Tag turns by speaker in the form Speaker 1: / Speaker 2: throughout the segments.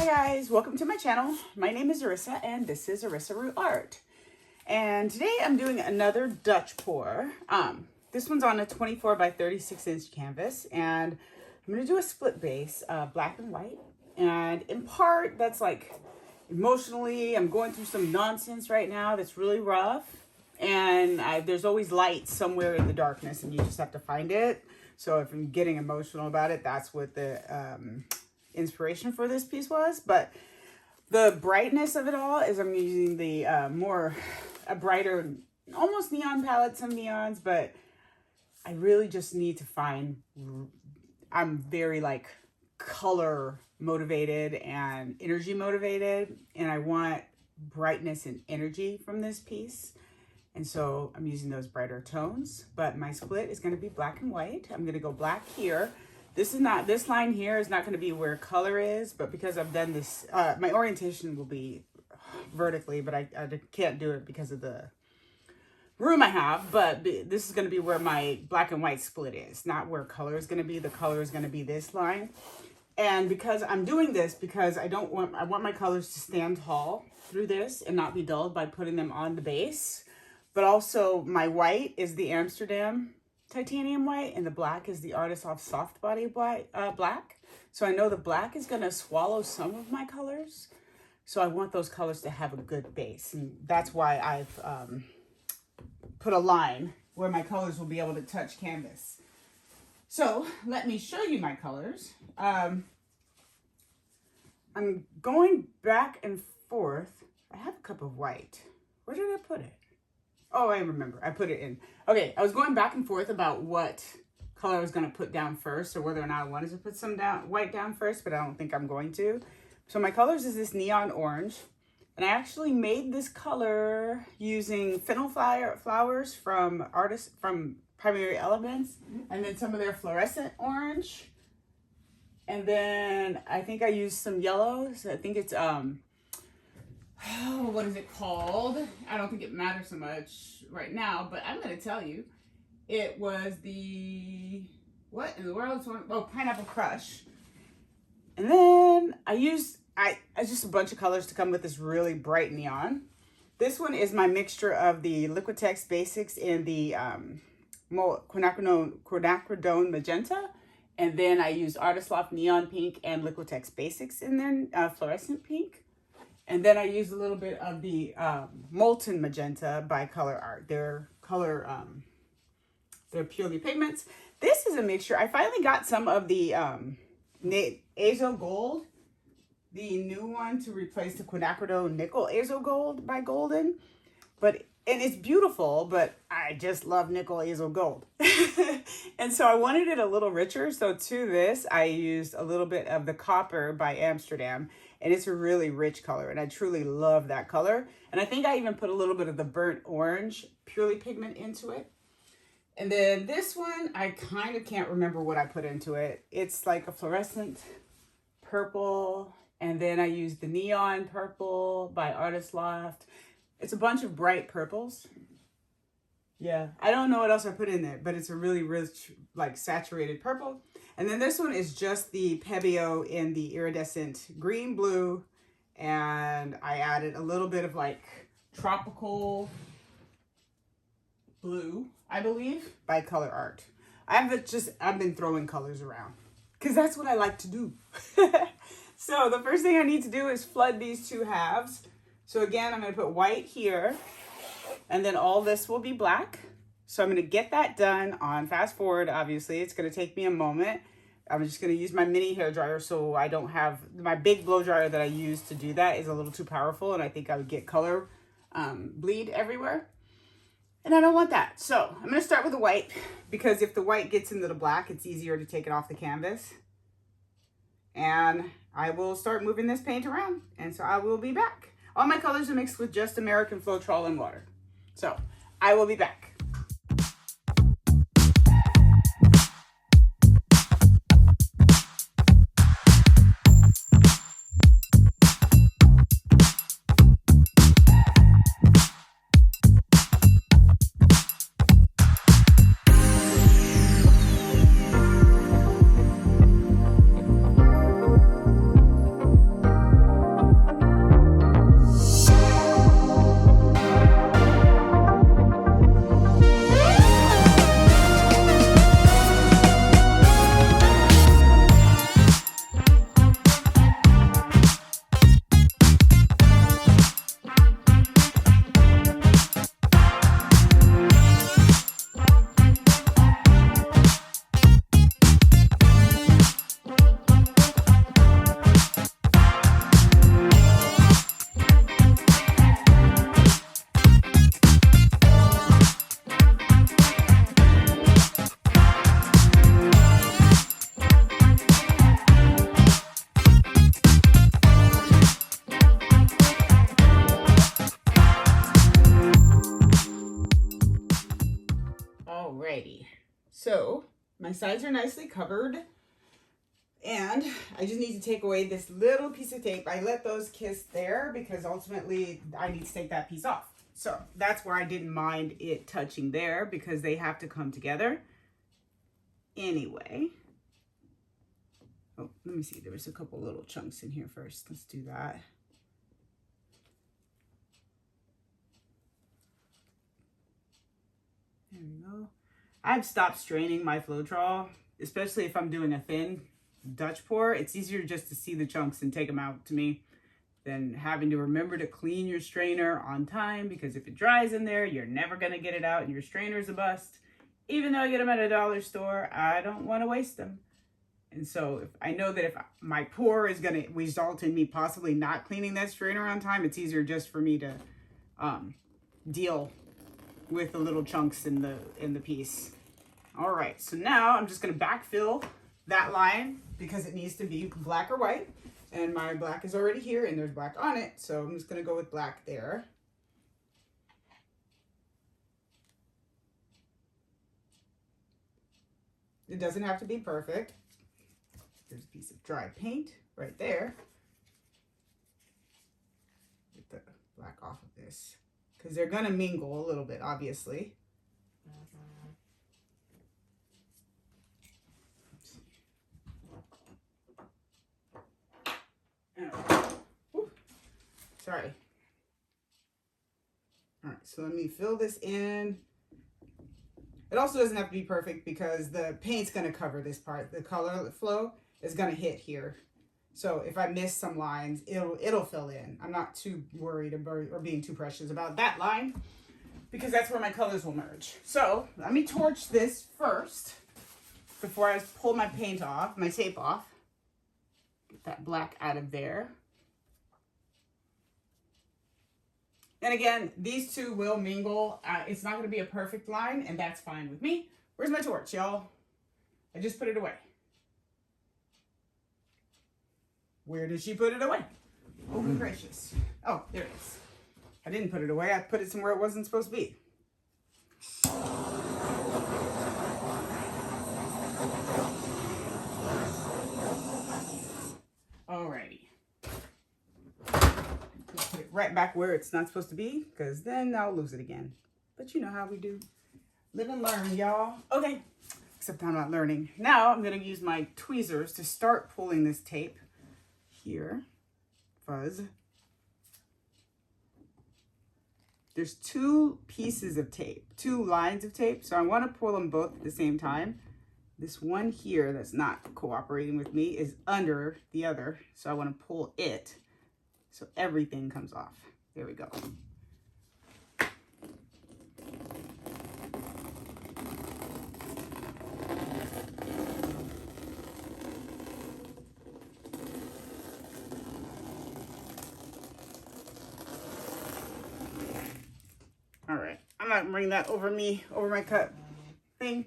Speaker 1: Hi guys, welcome to my channel. My name is Arissa and this is Arissa Root Art. And today I'm doing another Dutch pour. This one's on a 24 by 36 inch canvas, and I'm gonna do a split base, black and white. And in part, that's like emotionally, I'm going through some nonsense right now that's really rough. And there's always light somewhere in the darkness and you just have to find it. So if I'm getting emotional about it, that's what the inspiration for this piece was. But the brightness of it all is I'm using the a brighter, almost neon palette, some neons, but I really just need to find, I'm very like color motivated and energy motivated, and I want brightness and energy from this piece. And so I'm using those brighter tones, but my split is going to be black and white. I'm going to go black here. This line here is not going to be where color is, but because I've done this, my orientation will be vertically, but I can't do it because of the room I have. But this is going to be where my black and white split is, not where color is going to be. The color is going to be this line. And because I'm doing this, because I want my colors to stand tall through this and not be dulled by putting them on the base. But also my white is the Amsterdam titanium white, and the black is the Artisoft soft body white, black. So I know the black is going to swallow some of my colors. So I want those colors to have a good base. And that's why I've put a line where my colors will be able to touch canvas. So let me show you my colors. I'm going back and forth. I have a cup of white. Where did I put it? Oh, I remember. I put it in. Okay, I was going back and forth about what color I was going to put down first, or whether or not I wanted to put some white down first, but I don't think I'm going to. So my colors is this neon orange, and I actually made this color using fennel flowers from Primary Elements, and then some of their fluorescent orange. And then I think I used some yellows. I think it's what is it called? I don't think it matters so much right now, but I'm going to tell you. It was the, what in the world? Oh, Pineapple Crush. And then I used just a bunch of colors to come with this really bright neon. This one is my mixture of the Liquitex Basics in the quinacridone magenta. And then I used Artisoft Neon Pink and Liquitex Basics in there, fluorescent pink. And then I used a little bit of the Molten Magenta by Color Art. Their Purely Pigments. This is a mixture. I finally got some of the Azo Gold, the new one to replace the Quinacridone Nickel Azo Gold by Golden. And it's beautiful, but I just love Nickel Azo Gold. And so I wanted it a little richer. So to this, I used a little bit of the Copper by Amsterdam. And it's a really rich color, and I truly love that color. And I think I even put a little bit of the Burnt Orange Purely Pigment into it. And then this one, I kind of can't remember what I put into it. It's like a fluorescent purple, and then I used the Neon Purple by Artisoft. It's a bunch of bright purples. Yeah, I don't know what else I put in there, but it's a really rich, like saturated purple. And then this one is just the Pebeo in the iridescent green blue. And I added a little bit of like tropical blue, I believe, by Color Art. I've been throwing colors around because that's what I like to do. So the first thing I need to do is flood these two halves. So again, I'm going to put white here, and then all this will be black. So I'm going to get that done on fast forward. Obviously, it's going to take me a moment. I'm just going to use my mini hair dryer, so I don't have my big blow dryer that I use to do that is a little too powerful, and I think I would get color bleed everywhere. And I don't want that. So I'm going to start with the white, because if the white gets into the black, it's easier to take it off the canvas. And I will start moving this paint around, and so I will be back. All my colors are mixed with just American Floetrol and water. So I will be back. So my sides are nicely covered, and I just need to take away this little piece of tape. I let those kiss there because ultimately I need to take that piece off. So that's where I didn't mind it touching there because they have to come together anyway. Oh, let me see. There was a couple little chunks in here first. Let's do that. There we go. I've stopped straining my Floetrol, especially if I'm doing a thin Dutch pour. It's easier just to see the chunks and take them out to me than having to remember to clean your strainer on time, because if it dries in there, you're never going to get it out and your strainer's a bust. Even though I get them at a dollar store, I don't want to waste them. And so if I know that if my pour is going to result in me possibly not cleaning that strainer on time, it's easier just for me to deal with the little chunks in the piece. All right, so now I'm just going to backfill that line because it needs to be black or white. And my black is already here and there's black on it. So I'm just going to go with black there. It doesn't have to be perfect. There's a piece of dry paint right there. Get the black off of this because they're going to mingle a little bit, obviously. Sorry. All right, so let me fill this in. It also doesn't have to be perfect because the paint's going to cover this part. The color flow is going to hit here. So if I miss some lines, it'll fill in. I'm not too worried or being too precious about that line because that's where my colors will merge. So let me torch this first before I pull my paint off, my tape off. Get that black out of there. And again, these two will mingle. It's not going to be a perfect line, and that's fine with me. Where's my torch, y'all? I just put it away. Where did she put it away? Oh, good gracious. Oh, there it is. I didn't put it away. I put it somewhere it wasn't supposed to be. Alrighty. Put it right back where it's not supposed to be, because then I'll lose it again. But you know how we do. Live and learn, y'all. Okay, except I'm not learning. Now I'm going to use my tweezers to start pulling this tape here. Fuzz. There's two pieces of tape, two lines of tape, so I want to pull them both at the same time. This one here that's not cooperating with me is under the other, so I want to pull it so everything comes off. There we go. All right, I'm not gonna bring that over my cut thing.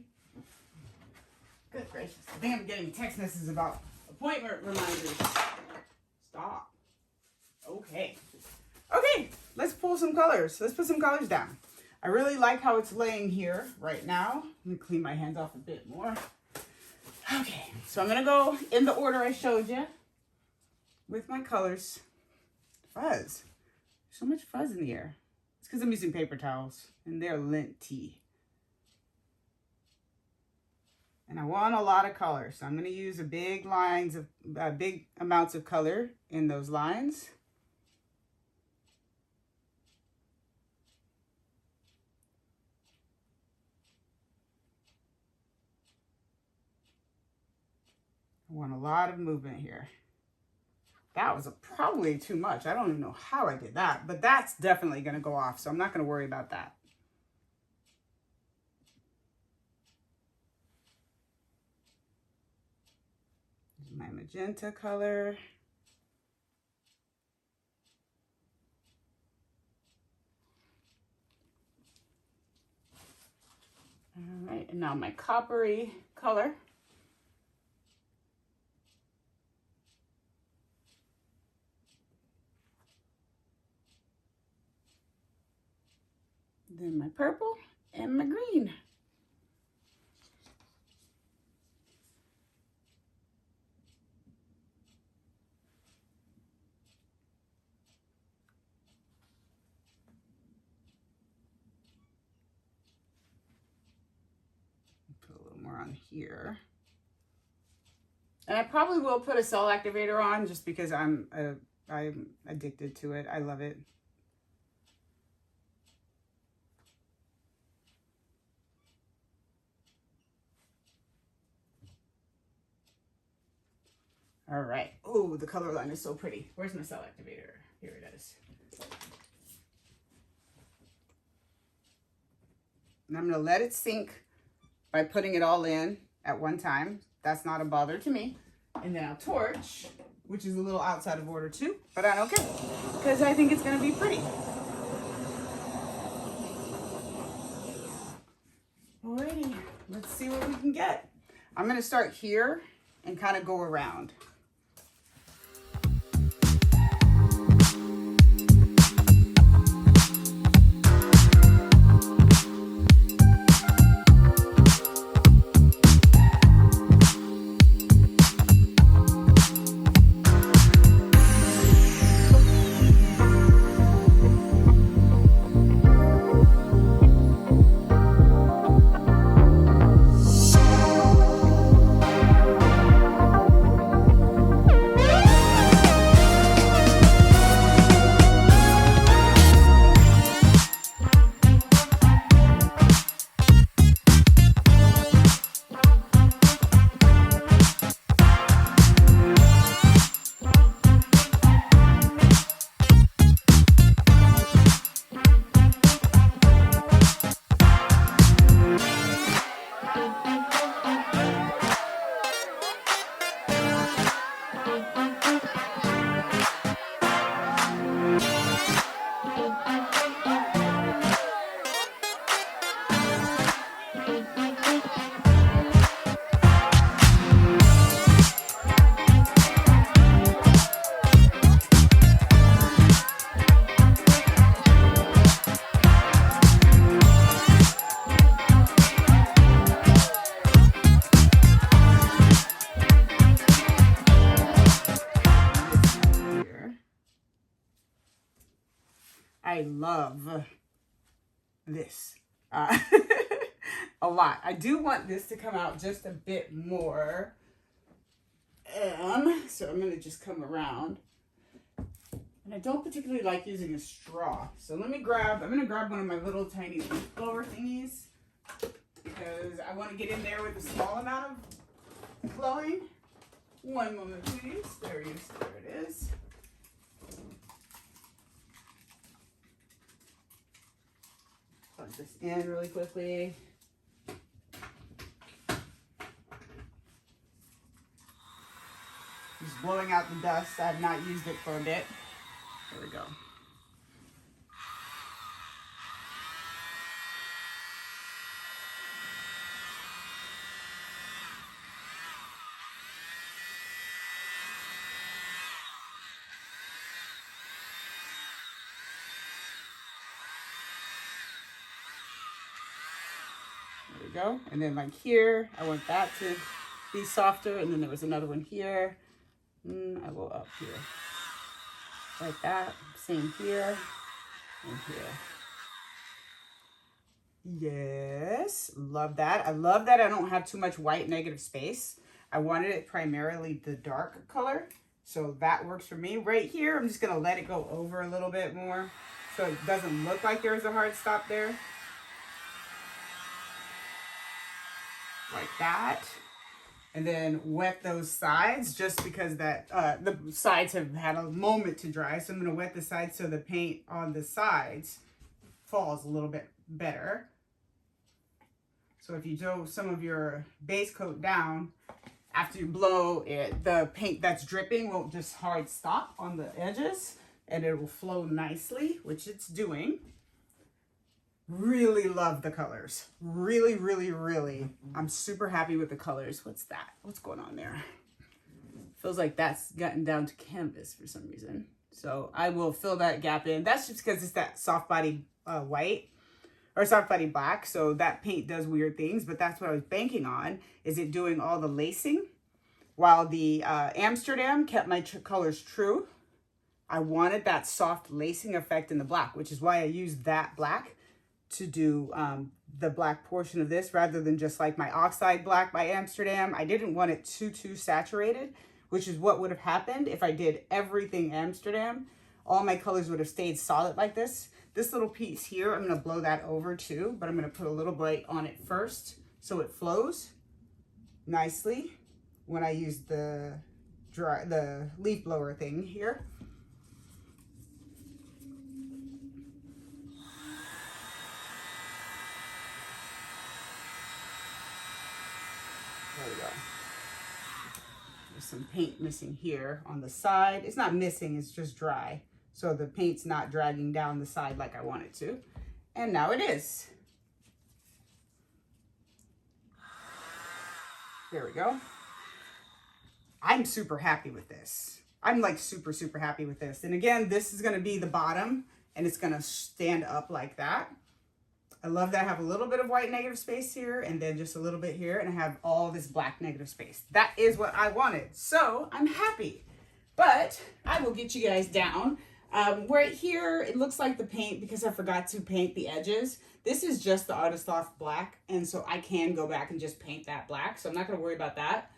Speaker 1: Good gracious. I think I'm getting text messages about appointment reminders. Stop. Okay. Okay, let's pull some colors. Let's put some colors down. I really like how it's laying here right now. Let me clean my hands off a bit more. Okay, so I'm gonna go in the order I showed you with my colors. Fuzz. So much fuzz in the air. It's because I'm using paper towels and they're linty. And I want a lot of color, so I'm going to use big amounts of color in those lines. I want a lot of movement here. That was probably too much. I don't even know how I did that, but that's definitely going to go off, so I'm not going to worry about that. My magenta color. All right, and now my coppery color. Then my purple and my green. around here. And I probably will put a cell activator on just because I'm addicted to it. I love it. All right. Oh, the color line is so pretty. Where's my cell activator? Here it is. And I'm going to let it sink by putting it all in at one time. That's not a bother to me. And then I'll torch, which is a little outside of order too, but I don't care because I think it's going to be pretty. Alrighty, let's see what we can get. I'm going to start here and kind of go around. I love this a lot. I do want this to come out just a bit more. So I'm going to just come around. And I don't particularly like using a straw. So I'm going to grab one of my little tiny leaf blower thingies because I want to get in there with a small amount of blowing. One moment, please. There it is. Plug this in really quickly. Just blowing out the dust. I've not used it for a bit. There we go. There we go. And then like here, I want that to be softer. And then there was another one here. I go up here. Like that. Same here and here. Yes. Love that. I love that I don't have too much white negative space. I wanted it primarily the dark color. So that works for me. Right here, I'm just going to let it go over a little bit more so it doesn't look like there's a hard stop there. Like that. And then wet those sides just because that the sides have had a moment to dry. So I'm going to wet the sides so the paint on the sides falls a little bit better. So if you do some of your base coat down, after you blow it, the paint that's dripping won't just hard stop on the edges and it will flow nicely, which it's doing. Really love the colors. Really, really, really. I'm super happy with the colors. What's that? What's going on there? Feels like that's gotten down to canvas for some reason. So I will fill that gap in. That's just because it's that soft body white or soft body black. So that paint does weird things, but that's what I was banking on. Is it doing all the lacing? While the Amsterdam kept my colors true, I wanted that soft lacing effect in the black, which is why I used that black to do the black portion of this rather than just like my Oxide Black by Amsterdam. I didn't want it too saturated, which is what would have happened if I did everything Amsterdam. All my colors would have stayed solid like this. This little piece here, I'm gonna blow that over too, but I'm gonna put a little bit on it first so it flows nicely when I use the leaf blower thing here. There we go. There's some paint missing here on the side. It's not missing, it's just dry. So the paint's not dragging down the side like I want it to. And now it is. There we go. I'm super happy with this. I'm like super happy with this. And again, this is gonna be the bottom and it's gonna stand up like that. I love that I have a little bit of white negative space here and then just a little bit here, and I have all this black negative space. That is what I wanted. So I'm happy, but I will get you guys down. Right here, it looks like the paint, because I forgot to paint the edges. This is just the Artist Loft black, and so I can go back and just paint that black. So I'm not gonna worry about that.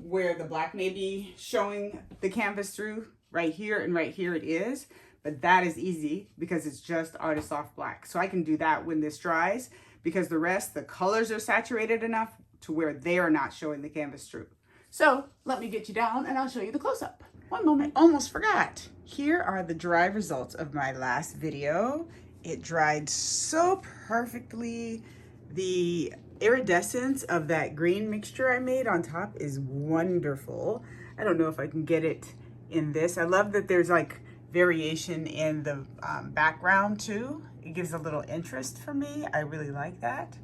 Speaker 1: Where the black may be showing the canvas through, right here and right here it is. But that is easy because it's just Artist Loft black. So I can do that when this dries, because the rest, the colors are saturated enough to where they are not showing the canvas through. So let me get you down and I'll show you the close-up. One moment, almost forgot. Here are the dry results of my last video. It dried so perfectly. The iridescence of that green mixture I made on top is wonderful. I don't know if I can get it in this. I love that there's like variation in the background too. It gives a little interest for me. I really like that.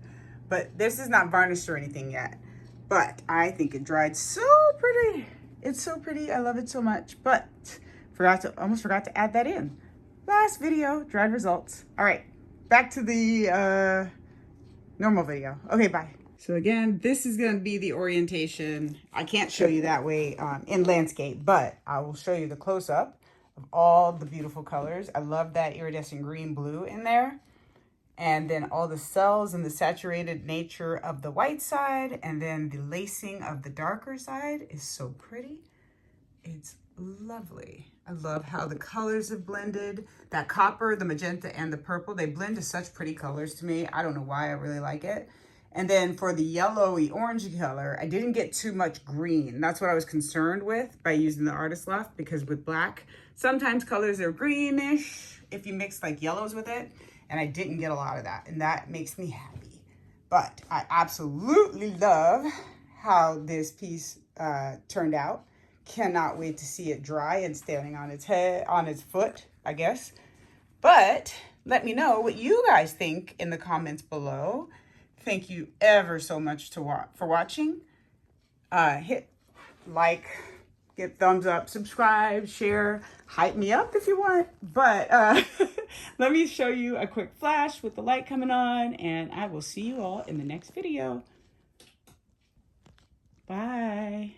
Speaker 1: But this is not varnished or anything yet. But I think it dried so pretty. It's so pretty. I love it so much. But almost forgot to add that in. Last video, dried results. All right, back to the normal video. Okay, bye. So again, this is going to be the orientation. I can't show you that way in landscape, but I will show you the close-up of all the beautiful colors. I love that iridescent green blue in there. And then all the cells and the saturated nature of the white side, and then the lacing of the darker side is so pretty. It's lovely. I love how the colors have blended. That copper, the magenta, and the purple, they blend to such pretty colors to me. I don't know why, I really like it. And then for the yellowy orangey color, I didn't get too much green. That's what I was concerned with by using the Artist Loft, because with black, sometimes colors are greenish if you mix like yellows with it. And I didn't get a lot of that, and that makes me happy. But I absolutely love how this piece turned out. Cannot wait to see it dry and standing on its head, on its foot, I guess. But let me know what you guys think in the comments below. Thank you ever so much for watching. Hit like, give thumbs up, subscribe, share, hype me up if you want. But let me show you a quick flash with the light coming on, and I will see you all in the next video. Bye.